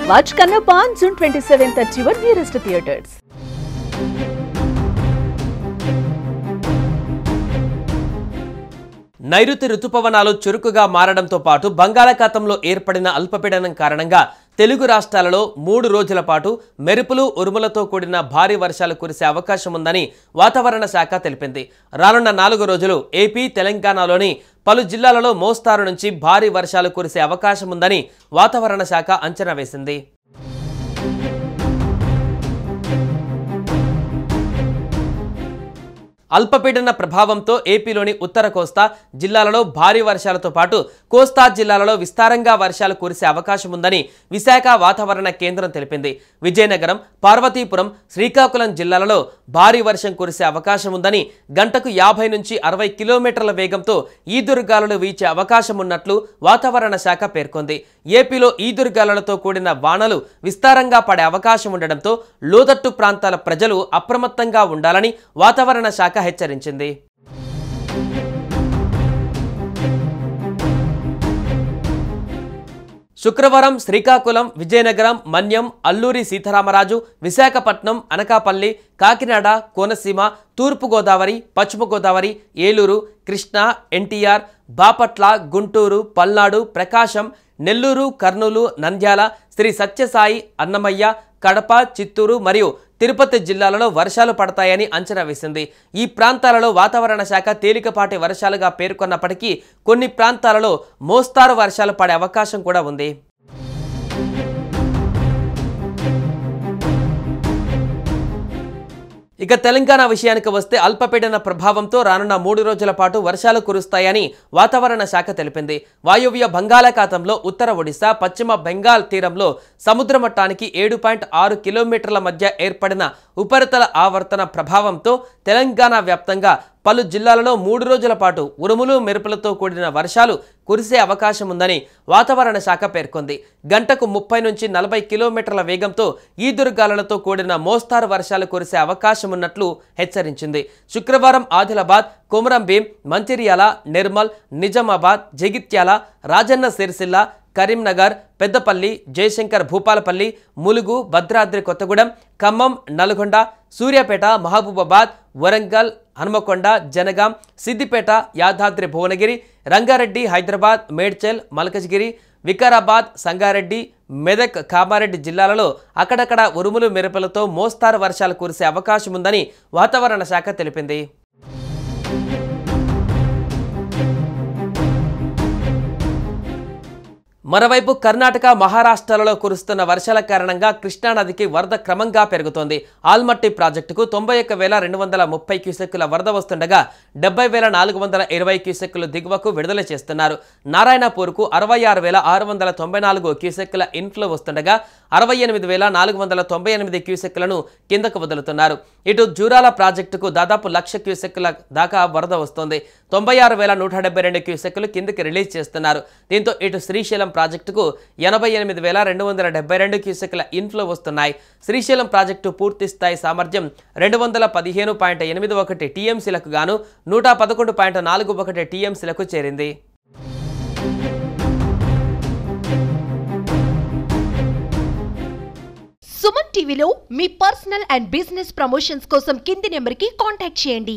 Watch Kannappa on June 27th at your nearest theatres. నైరుతి రుతుపవనాలు చురుకుగా మారడంతో పాటు బంగాళాఖాతంలో ఏర్పడిన అల్పపీడనం కారణంగా తెలుగు రాష్ట్రాలలో 3 రోజుల పాటు మెరుపులు ఉరుములతో కూడిన భారీ వర్షాలు కురిసే అవకాశం ఉందని వాతావరణ శాఖ తెలిపింది. రానున్న 4 రోజులు ఏపీ, తెలంగాణలోని పలు జిల్లాలలో మోస్తారు నుంచి భారీ వర్షాలు కురిసే అవకాశం ఉందని వాతావరణ శాఖ అంచనా వేసింది. అల్పపీడన ప్రభావంతో ఏపీలోని ఉత్తర కోస్తా జిల్లాలలో భారీ వర్షాలతో పాటు కోస్తా జిల్లాలలో విస్తారంగా వర్షాలు కురిసే అవకాశం ఉందని విశాఖ వాతావరణ కేంద్రం తెలిపింది. విజయనగరం, పార్వతీపురం, శ్రీకాకుళం జిల్లాలలో భారీ వర్షం కురిసే అవకాశం ఉందని, గంటకు 50 నుంచి 60 కిలోమీటర్ల వేగంతో ఈదురుగాలులు వీచే అవకాశం ఉన్నట్లు వాతావరణ శాఖ పేర్కొంది. ఏపీలో ఈదురుగాలులతో కూడిన వానలు విస్తారంగా పడే అవకాశం ఉండడంతో లోతట్టు ప్రాంతాల ప్రజలు అప్రమత్తంగా ఉండాలని వాతావరణ శాఖ హెచ్చరించింది. శుక్రవారం శ్రీకాకుళం, విజయనగరం, మన్యం, అల్లూరి సీతారామరాజు, విశాఖపట్నం, అనకాపల్లి, కాకినాడ, కోనసీమ, తూర్పుగోదావరి, పశ్చిమ గోదావరి, ఏలూరు, కృష్ణా, ఎన్టీఆర్, బాపట్ల, గుంటూరు, పల్నాడు, ప్రకాశం, నెల్లూరు, కర్నూలు, నంద్యాల, శ్రీ సత్యసాయి, అన్నమయ్య, కడప, చిత్తూరు మరియు తిరుపతి జిల్లాలలో వర్షాలు పడతాయని అంచనా వేసింది. ఈ ప్రాంతాలలో వాతావరణ శాఖ తేలికపాటి వర్షాలుగా పేర్కొన్నప్పటికీ కొన్ని ప్రాంతాలలో మోస్తారు వర్షాలు పడే అవకాశం కూడా ఉంది. ఇక తెలంగాణ విషయానికి వస్తే అల్పపీడన ప్రభావంతో రానున్న 3 రోజుల పాటు వర్షాలు కురుస్తాయని వాతావరణ శాఖ తెలిపింది. వాయువ్య బంగాళాఖాతంలో ఉత్తర ఒడిశా, పశ్చిమ బెంగాల్ తీరంలో సముద్ర మట్టానికి 7.6 కిలోమీటర్ల మధ్య ఏర్పడిన ఉపరితల ఆవర్తన ప్రభావంతో తెలంగాణ వ్యాప్తంగా పలు జిల్లాలలో 3 రోజుల పాటు ఉరుములు మెరుపులతో కూడిన వర్షాలు కురిసే అవకాశం ఉందని వాతావరణ శాఖ పేర్కొంది. గంటకు 30 నుంచి 40 కిలోమీటర్ల వేగంతో ఈదురుగాలులతో కూడిన మోస్తారు వర్షాలు కురిసే అవకాశం ఉన్నట్లు హెచ్చరించింది. శుక్రవారం ఆదిలాబాద్, కొమరంభీం, మంచిర్యాల, నిర్మల్, నిజామాబాద్, జగిత్యాల, రాజన్న సిరిసిల్ల, కరీంనగర్, పెద్దపల్లి, జయశంకర్ భూపాలపల్లి, ములుగు, భద్రాద్రి కొత్తగూడెం, ఖమ్మం, నల్గొండ, సూర్యాపేట, మహబూబాబాద్, వరంగల్, హనుమకొండ, జనగాం, సిద్దిపేట, యాదాద్రి భువనగిరి, రంగారెడ్డి, హైదరాబాద్, మేడ్చల్, మల్కజ్గిరి, వికారాబాద్, సంగారెడ్డి, మెదక్, కామారెడ్డి జిల్లాలలో అక్కడక్కడ ఉరుములు మెరుపులతో మోస్తారు వర్షాలు కురిసే అవకాశం ఉందని వాతావరణ శాఖ తెలిపింది. మరోవైపు కర్ణాటక, మహారాష్ట్రలలో కురుస్తున్న వర్షాల కారణంగా కృష్ణానదికి వరద క్రమంగా పెరుగుతోంది. ఆల్మట్టి ప్రాజెక్టుకు 91,230 క్యూసెక్కుల వరద వస్తుండగా 70,420 క్యూసెక్కులు దిగువకు విడుదల చేస్తున్నారు. నారాయణపూర్కు 66,694 క్యూసెక్కుల ఇన్ఫ్లో వస్తుండగా 68,498 క్యూసెక్కులను కిందకు వదులుతున్నారు. ఇటు జూరాల ప్రాజెక్టుకు దాదాపు 1,00,000 క్యూసెక్కుల దాకా వరద వస్తోంది. 96,172 క్యూసెక్కులు కిందకి రిలీజ్ చేస్తున్నారు. దీంతో ఇటు శ్రీశైలం ప్రాజెక్టుకు 88,272 క్యూసెక్కుల ఇన్ఫ్లో వస్తున్నాయి. శ్రీశైలం ప్రాజెక్టు పూర్తి స్థాయి సామర్థ్యం 215.81 టీఎంసీలకు గాను 111.41 టీఎంసీలకు చేరింది. సుమన్ టీవీలో మీ పర్సనల్ అండ్ బిజినెస్ ప్రమోషన్స్ కోసం కింది నెంబర్కి కాంటాక్ట్ చేయండి.